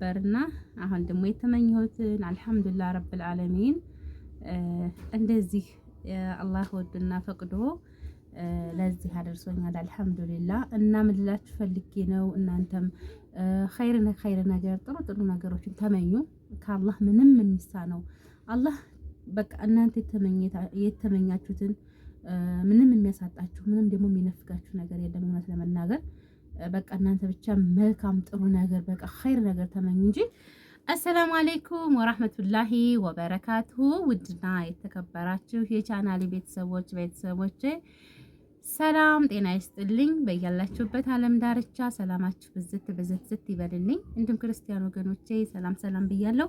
ነበርና አሁን ደግሞ የተመኘሁትን አልሐምዱሊላህ ረብል ዓለሚን እንደዚህ አላህ ወድና ፈቅዶ ለዚህ አደርሶኛል። አልሐምዱሊላህ እና ምን ልላችሁ ፈልጌ ነው፣ እናንተም ኸይር ነገር ጥሩ ነገሮችን ተመኙ። ከአላህ ምንም የሚሳነው አላህ በቃ እናንተ የተመኛችሁትን ምንም የሚያሳጣችሁ ምንም ደግሞ የሚነፍጋችሁ ነገር የለም። እውነት ለመናገር በቃ እናንተ ብቻ መልካም ጥሩ ነገር በቃ ኸይር ነገር ተመኙ እንጂ። አሰላሙ አለይኩም ወራህመቱላሂ ወበረካቱሁ። ውድና የተከበራችሁ የቻናሌ ቤተሰቦች ሰላም ጤና ይስጥልኝ። በያላችሁበት ዓለም ዳርቻ ሰላማችሁ ብዝት ይበልልኝ። እንዲሁም ክርስቲያን ወገኖቼ ሰላም ብያለሁ።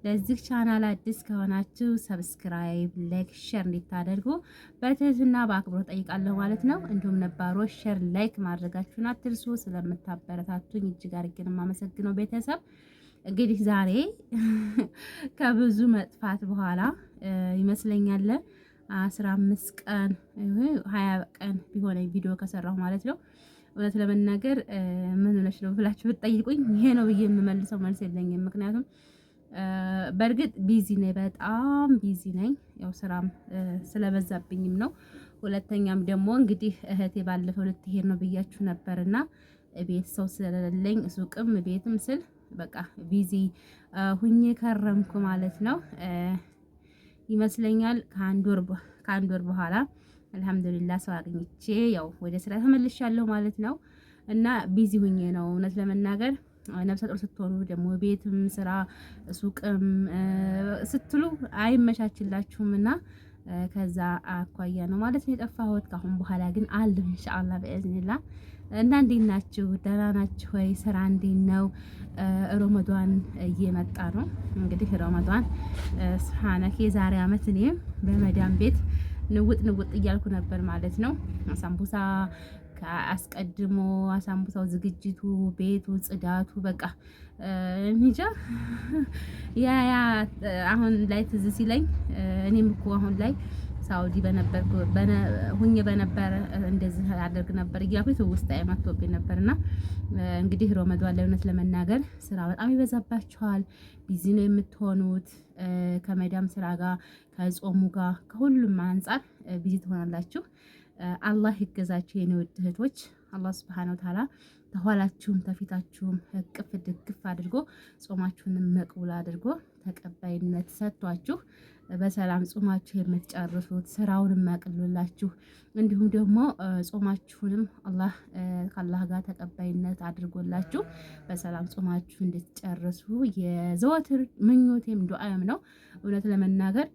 ለዚህ ቻናል አዲስ ከሆናችሁ ሰብስክራይብ፣ ላይክ፣ ሼር እንድታደርጉ በትህትና በአክብሮት ጠይቃለሁ ማለት ነው። እንዲሁም ነባሮች ሼር፣ ላይክ ማድረጋችሁን አትርሱ። ስለምታበረታቱኝ እጅግ አድርጌ ነው የማመሰግነው ቤተሰብ። እንግዲህ ዛሬ ከብዙ መጥፋት በኋላ ይመስለኛል 15 ቀን 20 ቀን ቢሆነኝ ቪዲዮ ከሰራሁ ማለት ነው። እውነት ለመናገር ምን ሆነሽ ነው ብላችሁ ብትጠይቁኝ ይሄ ነው ብዬ የምመልሰው መልስ የለኝም። ምክንያቱም በእርግጥ ቢዚ ነኝ፣ በጣም ቢዚ ነኝ። ያው ስራም ስለበዛብኝም ነው። ሁለተኛም ደግሞ እንግዲህ እህቴ ባለፈው ልትሄድ ነው ብያችሁ ነበርና ቤት ሰው ስለሌለኝ ሱቅም ቤትም ስል በቃ ቢዚ ሁኜ ከረምኩ ማለት ነው። ይመስለኛል ከአንድ ወር በኋላ አልሐምዱሊላህ ሰው አግኝቼ ያው ወደ ስራ ተመልሻለሁ ማለት ነው። እና ቢዚ ሁኜ ነው እውነት ለመናገር። ነፍሰ ጡር ስትሆኑ ደግሞ ቤትም ስራ ሱቅም ስትሉ አይመቻችላችሁም እና ከዛ አኳያ ነው ማለት ነው የጠፋሁት። ካሁን በኋላ ግን አለሁ ኢንሻአላህ በእዝኒላህ። እና እንዴት ናችሁ? ደህና ናችሁ ወይ? ስራ እንዴት ነው? ረመዳን እየመጣ ነው እንግዲህ ረመዳን ስብሃነከ የዛሬ አመት እኔም በመዳም ቤት ንውጥ እያልኩ ነበር ማለት ነው። ሳምቡሳ አስቀድሞ አሳምቡሳው ዝግጅቱ፣ ቤቱ፣ ጽዳቱ በቃ እንጃ ያ አሁን ላይ ትዝ ሲለኝ እኔም እኮ አሁን ላይ ሳውዲ በነበረ እንደዚህ አደርግ ነበር እያልኩ ውስጥ አይማቶብኝ ነበርና እንግዲህ ረመዳን ላይ እውነት ለመናገር ስራ በጣም ይበዛባችኋል። ቢዚ ነው የምትሆኑት ከመዳም ስራ ጋር ከጾሙ ጋር ከሁሉም አንፃር ቢዚ ትሆናላችሁ። አላህ ይገዛችሁ የኔ ውድ እህቶች። አላህ ሱብሃነሁ ወተዓላ ተኋላችሁም ተፊታችሁም እቅፍ ድግፍ አድርጎ ጾማችሁንም መቅቡል አድርጎ ተቀባይነት ሰጥቷችሁ በሰላም ጾማችሁ የምትጨርሱት ስራውንም ማቅልላችሁ እንዲሁም ደግሞ ጾማችሁንም አላህ ከአላህ ጋር ተቀባይነት አድርጎላችሁ በሰላም ጾማችሁ እንድትጨርሱ የዘወትር ምኞቴም ዱዓም ነው። እውነት ለመናገር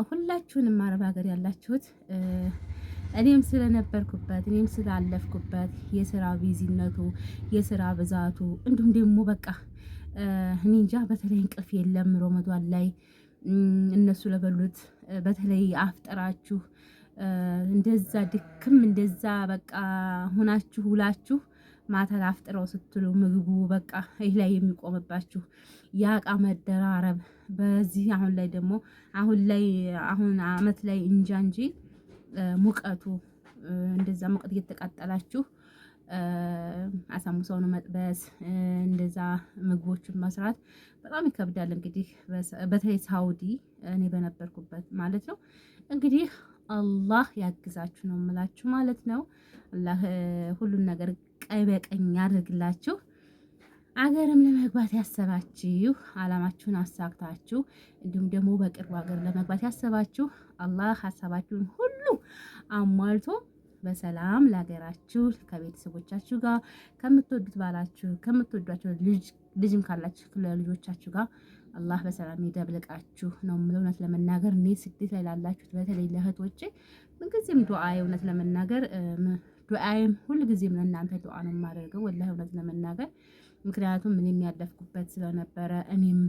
ሁላችሁንም አረብ ሀገር ያላችሁት እኔም ስለነበርኩበት እኔም ስላለፍኩበት የስራ ቢዚነቱ የስራ ብዛቱ እንዲሁም ደግሞ በቃ እኔ እንጃ በተለይ እንቅልፍ የለም ረመዳን ላይ እነሱ ለበሉት በተለይ አፍጠራችሁ እንደዛ ድክም እንደዛ በቃ ሁናችሁ ውላችሁ ማታ አፍጥረው ስትሉ ምግቡ በቃ ይሄ ላይ የሚቆምባችሁ ያቃ መደራረብ በዚህ አሁን ላይ ደግሞ አሁን አመት ላይ እንጂ ሙቀቱ እንደዛ ሙቀት እየተቃጠላችሁ አሳሙሳውን መጥበስ እንደዛ ምግቦችን መስራት በጣም ይከብዳል። እንግዲህ በተለይ ሳውዲ እኔ በነበርኩበት ማለት ነው። እንግዲህ አላህ ያግዛችሁ ነው የምላችሁ ማለት ነው። አላህ ሁሉን ነገር ቀይ በቀኝ ያድርግላችሁ። አገርም ለመግባት ያሰባችሁ አላማችሁን አሳክታችሁ እንዲሁም ደግሞ በቅርቡ ሀገር ለመግባት ያሰባችሁ አላህ ሀሳባችሁን ሁሉ አሟልቶ በሰላም ለሀገራችሁ ከቤተሰቦቻችሁ ጋር ከምትወዱት ባላችሁ ከምትወዷቸው ልጅም ካላችሁ ለልጆቻችሁ ጋር አላህ በሰላም ይደብልቃችሁ ነው የምለው። እውነት ለመናገር እኔ ስደት ላይ ላላችሁት በተለይ ለእህቶቼ ምንጊዜም ዱዓዬ እውነት ለመናገር ዱዓዬም ሁልጊዜም ለእናንተ ዱዓ ነው የማደርገው ወላሂ እውነት ለመናገር ምክንያቱም እኔም ያለፍኩበት ስለነበረ እኔም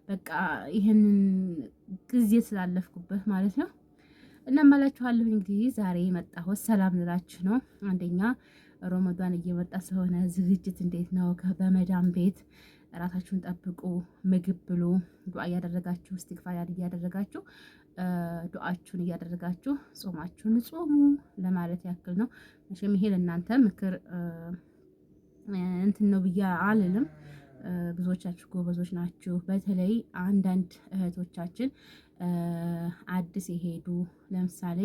በቃ ይሄንን ጊዜ ስላለፍኩበት ማለት ነው። እና ማላችኋለሁ እንግዲህ ዛሬ መጣሁት ሰላም ልላችሁ ነው። አንደኛ ረመዳን እየመጣ ስለሆነ ዝግጅት እንዴት ነው? በመዳም ቤት ራሳችሁን ጠብቁ፣ ምግብ ብሉ፣ ዱዓ እያደረጋችሁ ኢስቲግፋር እያደረጋችሁ ዱዓችሁን እያደረጋችሁ ጾማችሁን ጾሙ ለማለት ያክል ነው። መቼም ይሄ ለእናንተ ምክር እንትን ነው ብዬ አልልም። ብዙዎቻችሁ ጎበዞች ናችሁ። በተለይ አንዳንድ እህቶቻችን አዲስ የሄዱ ለምሳሌ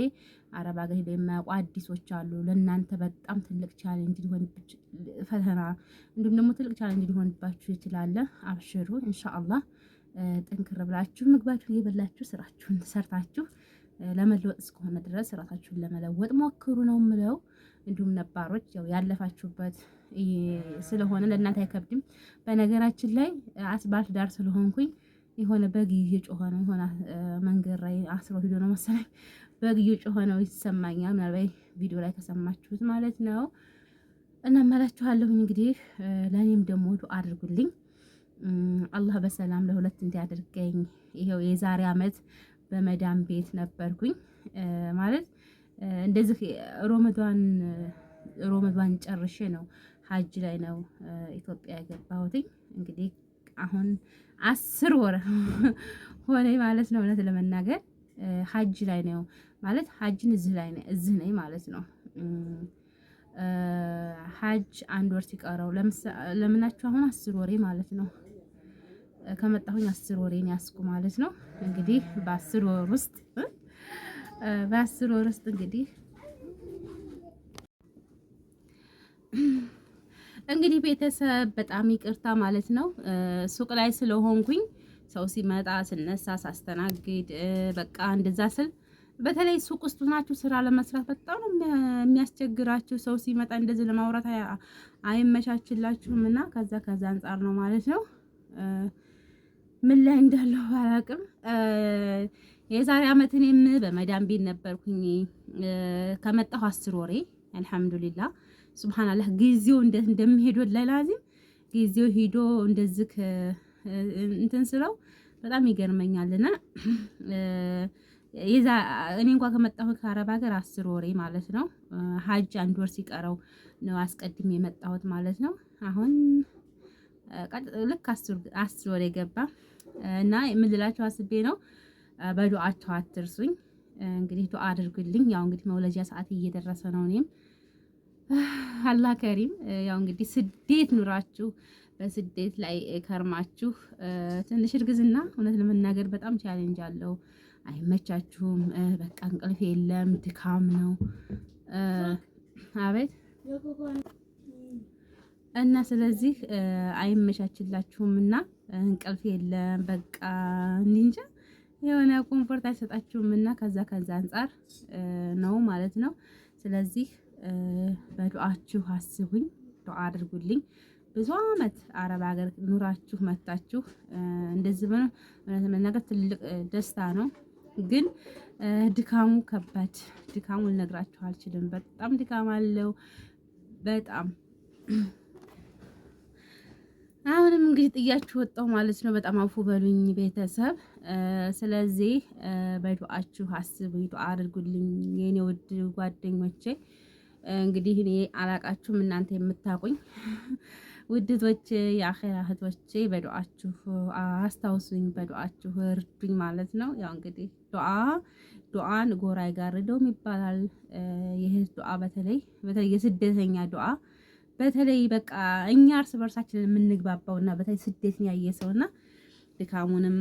አረብ ሀገር ሄደው የማያውቁ አዲሶች አሉ። ለእናንተ በጣም ትልቅ ቻሌንጅ ሊሆንባችሁ ፈተና፣ እንዲሁም ደግሞ ትልቅ ቻሌንጅ ሊሆንባችሁ ይችላል። አብሽሩ ኢንሻአላህ። ጠንክር ብላችሁ ምግባችሁን እየበላችሁ ስራችሁን ሰርታችሁ ለመለወጥ እስከሆነ ድረስ ራሳችሁን ለመለወጥ ሞክሩ ነው የምለው። እንዲሁም ነባሮች ያው ያለፋችሁበት ስለሆነ ለእናንተ አይከብድም። በነገራችን ላይ አስባልት ዳር ስለሆንኩኝ የሆነ በግ እየጮኸ ነው። የሆነ መንገድ ላይ አስሮ ሂዶ ነው መሰለኝ በግ እየጮኸ ነው ይሰማኛል። ምናልባት ቪዲዮ ላይ ከሰማችሁት ማለት ነው። እና እመላችኋለሁኝ እንግዲህ ለእኔም ደግሞ ዱአ አድርጉልኝ። አላህ በሰላም ለሁለት እንዲያደርገኝ። ይሄው የዛሬ አመት በመዳም ቤት ነበርኩኝ ማለት እንደዚህ ሮመዷን ጨርሼ ነው ሀጅ ላይ ነው ኢትዮጵያ የገባሁትኝ። እንግዲህ አሁን 10 ወር ሆነ ማለት ነው። እውነት ለመናገር ሀጅ ላይ ነው ማለት ሀጅን እዚህ ነኝ ማለት ነው። ሀጅ 1 ወር ሲቀረው ለምናችሁ አሁን 10 ወሬ ማለት ነው። ከመጣሁኝ 10 ወሬን ያስኩ ማለት ነው። እንግዲህ በ10 ወር ውስጥ እንግዲህ ቤተሰብ በጣም ይቅርታ ማለት ነው። ሱቅ ላይ ስለሆንኩኝ ሰው ሲመጣ ስነሳ ሳስተናግድ በቃ እንደዛ ስል በተለይ ሱቅ ውስጥ ናችሁ ስራ ለመስራት በጣም የሚያስቸግራችሁ ሰው ሲመጣ እንደዚህ ለማውራት አይመቻችላችሁም እና ከዛ አንጻር ነው ማለት ነው። ምን ላይ እንዳለው አላውቅም። የዛሬ አመት እኔም በመዳም ቤት ነበርኩኝ። ከመጣሁ 10 ወሬ አልሐምዱሊላህ ሱብሃንአላህ። ጊዜው እንደሚሄድ ለላዚም ጊዜው ሄዶ እንደዚህ እንትን ስለው በጣም ይገርመኛልና እኔ እንኳን ከመጣሁ ከአረብ ሀገር 10 ወሬ ማለት ነው። ሀጅ 1 ወር ሲቀረው ነው አስቀድሜ የመጣሁት ማለት ነው። አሁን ልክ 10 ወሬ ገባ እና የምልላችሁ አስቤ ነው። በዱዓችሁ አትርሱኝ። እንግዲህ ዱዓ አድርጉልኝ። ያው እንግዲህ መውለጃ ሰዓት እየደረሰ ነው። እኔም አላህ ከሪም ያው እንግዲህ ስደት ኑራችሁ በስደት ላይ ከርማችሁ ትንሽ እርግዝና እውነት ለመናገር በጣም ቻሌንጅ አለው። አይመቻችሁም። በቃ እንቅልፍ የለም፣ ድካም ነው። አቤት እና ስለዚህ አይመቻችላችሁም እና እንቅልፍ የለም። በቃ እንጃ የሆነ ኮምፎርት አይሰጣችሁም እና ከዛ አንጻር ነው ማለት ነው። ስለዚህ በዱዓችሁ አስቡኝ፣ ዱዓ አድርጉልኝ። ብዙ አመት አረብ ሀገር ኑራችሁ መታችሁ እንደዚህ መናገር ትልቅ ደስታ ነው። ግን ድካሙ ከባድ፣ ድካሙ ልነግራችሁ አልችልም። በጣም ድካም አለው በጣም። አሁንም እንግዲህ ጥያችሁ ወጣሁ ማለት ነው። በጣም አፉ በሉኝ ቤተሰብ። ስለዚህ በዱዓችሁ አስቡኝ፣ ዱዓ አድርጉልኝ የኔ ውድ ጓደኞቼ። እንግዲህ እኔ አላቃችሁም እናንተ የምታቁኝ ውድቶቼ የአኺራ እህቶቼ በዱዓችሁ አስታውሱኝ፣ በዱዓችሁ እርዱኝ ማለት ነው። ያው እንግዲህ ዱዓን ጎራ አይጋርደውም ይባላል። ይህ ዱዓ በተለይ የስደተኛ ዱዓ በተለይ በቃ እኛ እርስ በርሳችን የምንግባባውና በተለይ ስደትን ያየ ሰውና ድካሙንም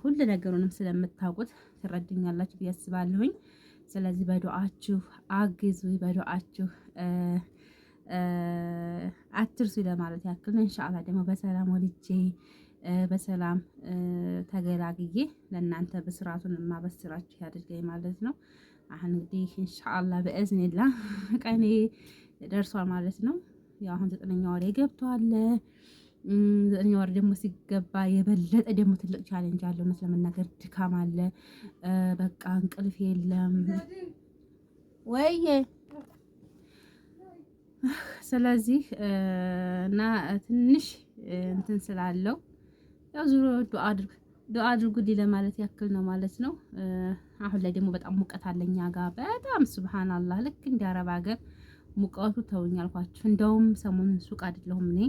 ሁሉ ነገሩንም ስለምታውቁት ትረዱኛላችሁ ብዬ አስባለሁኝ። ስለዚህ በዱዓችሁ አግዙኝ፣ በዱዓችሁ አትርሱ ለማለት ያክል ነው። ኢንሻአላህ ደግሞ በሰላም ወልጄ በሰላም ተገላግዬ ለእናንተ በስራቱን ማበስራችሁ ያድርገኝ ማለት ነው። አሁን እንግዲህ ኢንሻአላህ በእዝኒላህ ቀኔ ደርሷል ማለት ነው። ያው አሁን 9ኛ ወር ገብቷል። 9ኛ ወር ደግሞ ሲገባ የበለጠ ደግሞ ትልቅ ቻሌንጅ አለው። እውነት ለመናገር ድካም አለ። በቃ እንቅልፍ የለም ወይዬ። ስለዚህ እና ትንሽ እንትን ስላለው ያው ዙሮ ዱዓ አድርጉልኝ ለማለት ያክል ነው ማለት ነው። አሁን ላይ ደግሞ በጣም ሙቀት አለኛ ጋር በጣም ሱብሃንአላህ፣ ልክ እንደ አረብ ሀገር ሙቀቱ ተውኝ አልኳችሁ። እንደውም ሰሞኑን ሱቅ አይደለሁም እኔ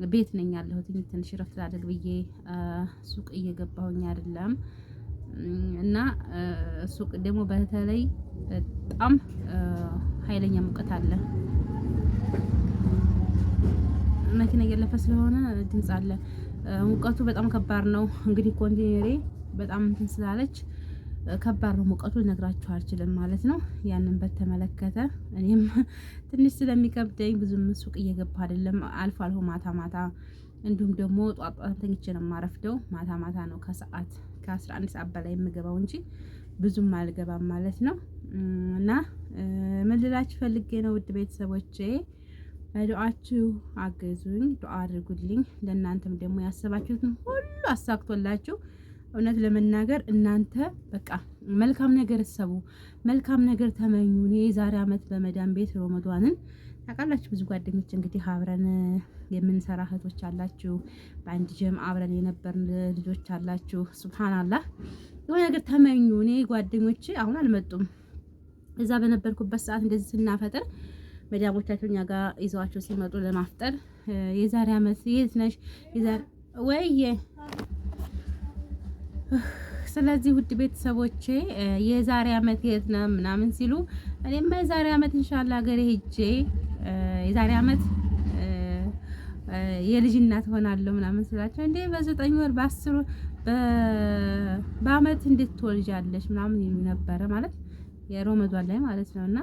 ቤት ነኝ ያለሁት። ትንሽ ረፍት ላድርግ ብዬ ሱቅ እየገባሁኝ አይደለም። እና ሱቅ ደግሞ በተለይ በጣም ኃይለኛ ሙቀት አለ መኪና እያለፈ ስለሆነ ድምጽ አለ። ሙቀቱ በጣም ከባድ ነው። እንግዲህ ኮንቴነሬ በጣም እንትን ስላለች ከባድ ነው ሙቀቱ፣ ልነግራችሁ አልችልም ማለት ነው። ያንን በተመለከተ እኔም ትንሽ ስለሚከብደኝ ብዙም ሱቅ እየገባ አይደለም። አልፎ አልፎ ማታ ማታ እንዲሁም ደግሞ ጧት ጧት ተኝቼ ነው የማረፍደው። ማታ ማታ ነው ከሰዓት ከ11 ሰዓት በላይ የምገባው እንጂ ብዙም አልገባም ማለት ነው። እና ምን ልላችሁ ፈልጌ ነው ውድ ቤተሰቦቼ፣ በዱዓችሁ አገዙኝ፣ ዱዓ አድርጉልኝ። ለእናንተም ደግሞ ያሰባችሁትን ሁሉ አሳክቶላችሁ እውነት ለመናገር እናንተ በቃ መልካም ነገር እሰቡ፣ መልካም ነገር ተመኙ። እኔ የዛሬ አመት በመዳን ቤት ረመዷንን ታውቃላችሁ፣ ብዙ ጓደኞች እንግዲህ አብረን የምንሰራ እህቶች አላችሁ፣ በአንድ ጀም አብረን የነበርን ልጆች አላችሁ። ሱብሃንአላህ የሆነ ነገር ተመኙ። እኔ ጓደኞቼ አሁን አልመጡም። እዛ በነበርኩበት ሰዓት እንደዚህ ስናፈጥር መዳሞቻቸው እኛ ጋር ይዘዋቸው ሲመጡ ለማፍጠር የዛሬ አመት የት ነሽ የዛሬ ወይዬ። ስለዚህ ውድ ቤተሰቦቼ የዛሬ አመት የት ነው ምናምን ሲሉ እኔማ የዛሬ አመት ኢንሻአላህ ሀገሬ ሄጄ የዛሬ አመት የልጅ እናት ሆናለሁ ምናምን ስላቸው እንዴ በ9 ወር በ10 በአመት እንዴት ትወልጃለሽ ምናምን ይሉ ነበረ ማለት የሮመዷን ላይ ማለት ነውና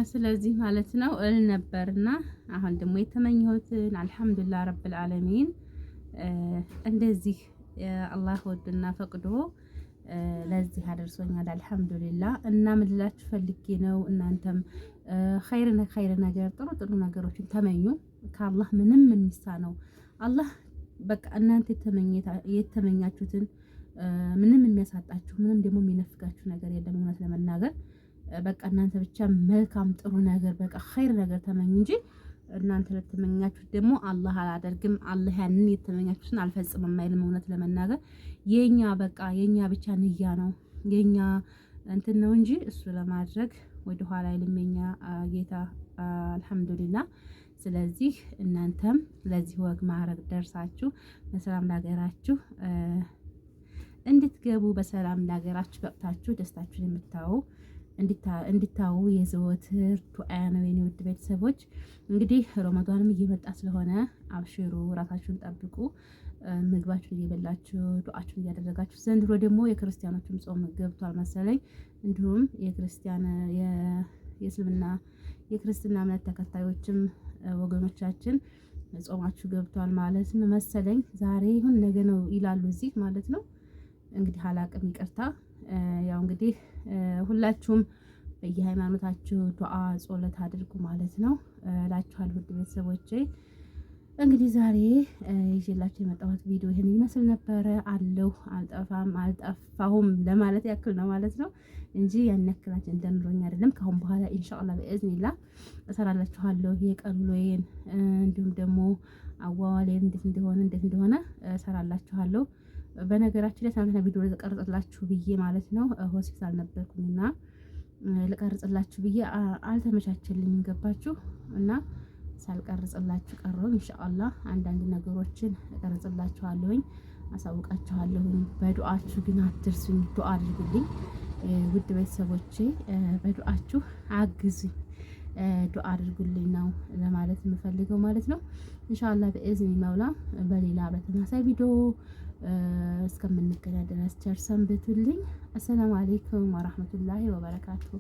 ስለዚህ ማለት ነው እል ነበርና አሁን ደግሞ የተመኘሁትን አልሐምዱሊላህ ረብል ዓለሚን እንደዚህ አላህ ወድና ፈቅዶ ለዚህ አደርሶኛል። አልሐምዱሊላህ እና ምን ልላችሁ ፈልጌ ነው እናንተም ኸይር ነገር ጥሩ ነገሮችን ተመኙ። ከአላህ ምንም የሚሳነው አላህ በቃ እናንተ የተመኛችሁትን ምንም የሚያሳጣችሁ ምንም ደግሞ የሚነፍጋችሁ ነገር የለም። እውነት ለመናገር በቃ እናንተ ብቻ መልካም ጥሩ ነገር በቃ ኸይር ነገር ተመኙ እንጂ እናንተ ለተመኛችሁት ደግሞ አላህ አላደርግም፣ አላህ ያንን የተመኛችሁትን አልፈጽምም አይልም። እውነት ለመናገር የኛ በቃ የኛ ብቻ ንያ ነው የኛ እንትን ነው እንጂ እሱ ለማድረግ ወደ ኋላ አይልም የኛ ጌታ አልሐምዱሊላህ። ስለዚህ እናንተም ለዚህ ወግ ማዕረግ ደርሳችሁ በሰላም ለሀገራችሁ እንድትገቡ በሰላም ለሀገራችሁ በቅታችሁ ደስታችሁን እንድታዩ የዘወትር ዱዓ ነው የኔ ውድ ቤተሰቦች። እንግዲህ ረመዷንም እየመጣ ስለሆነ አብሽሩ፣ ራሳችሁን ጠብቁ፣ ምግባችሁን እየበላችሁ ዱዓችሁን እያደረጋችሁ። ዘንድሮ ደግሞ የክርስቲያኖችም ጾም ገብቷል መሰለኝ። እንዲሁም የክርስትና እምነት ተከታዮችም ወገኖቻችን ጾማችሁ ገብቷል ማለት ነው መሰለኝ። ዛሬ ይሁን ነገ ነው ይላሉ እዚህ ማለት ነው። እንግዲህ አላቅም፣ ይቅርታ። ያው እንግዲህ ሁላችሁም በየሃይማኖታችሁ ዱዓ ጾለት አድርጉ ማለት ነው እላችኋለሁ ውድ ቤተሰቦቼ። እንግዲህ ዛሬ ይዤላችሁ የመጣሁት ቪዲዮ ይሄን ይመስል ነበረ። አልጠፋሁም ለማለት ያክል ነው ማለት ነው እንጂ ያን ያክላችን እንደምሮኝ አይደለም። ከአሁን በኋላ ኢንሻአላህ በእዝኒላህ እሰራላችኋለሁ የቀን ውሎዬን እንዲሁም ደግሞ አዋዋሌን እንዴት እንደሆነ እሰራላችኋለሁ። በነገራችን ላይ ትናንትና ቪዲዮ ልቀርጽላችሁ ብዬ ማለት ነው ሆስፒታል ነበርኩኝና ልቀርጽላችሁ ብዬ አልተመቻቸልኝም፣ ገባችሁ? እና ሳልቀርጽላችሁ ቀረው። ኢንሻአላህ አንዳንድ ነገሮችን እቀርጽላችኋለሁኝ፣ አሳውቃችኋለሁኝ። በዱዓችሁ ግን አትርሱኝ፣ ዱዓ አድርጉልኝ ውድ ቤተሰቦቼ፣ በዱዓችሁ አግዙኝ፣ ዱዓ አድርጉልኝ ነው ለማለት የምፈልገው ማለት ነው። ኢንሻአላህ በእዝኒ መውላ በሌላ በተመሳሳይ ቪዲዮ እስከምንገናኝ ድረስ ቸር ሰንብቱልኝ። አሰላሙ አለይኩም ወራህመቱላሂ ወበረካቱሁ።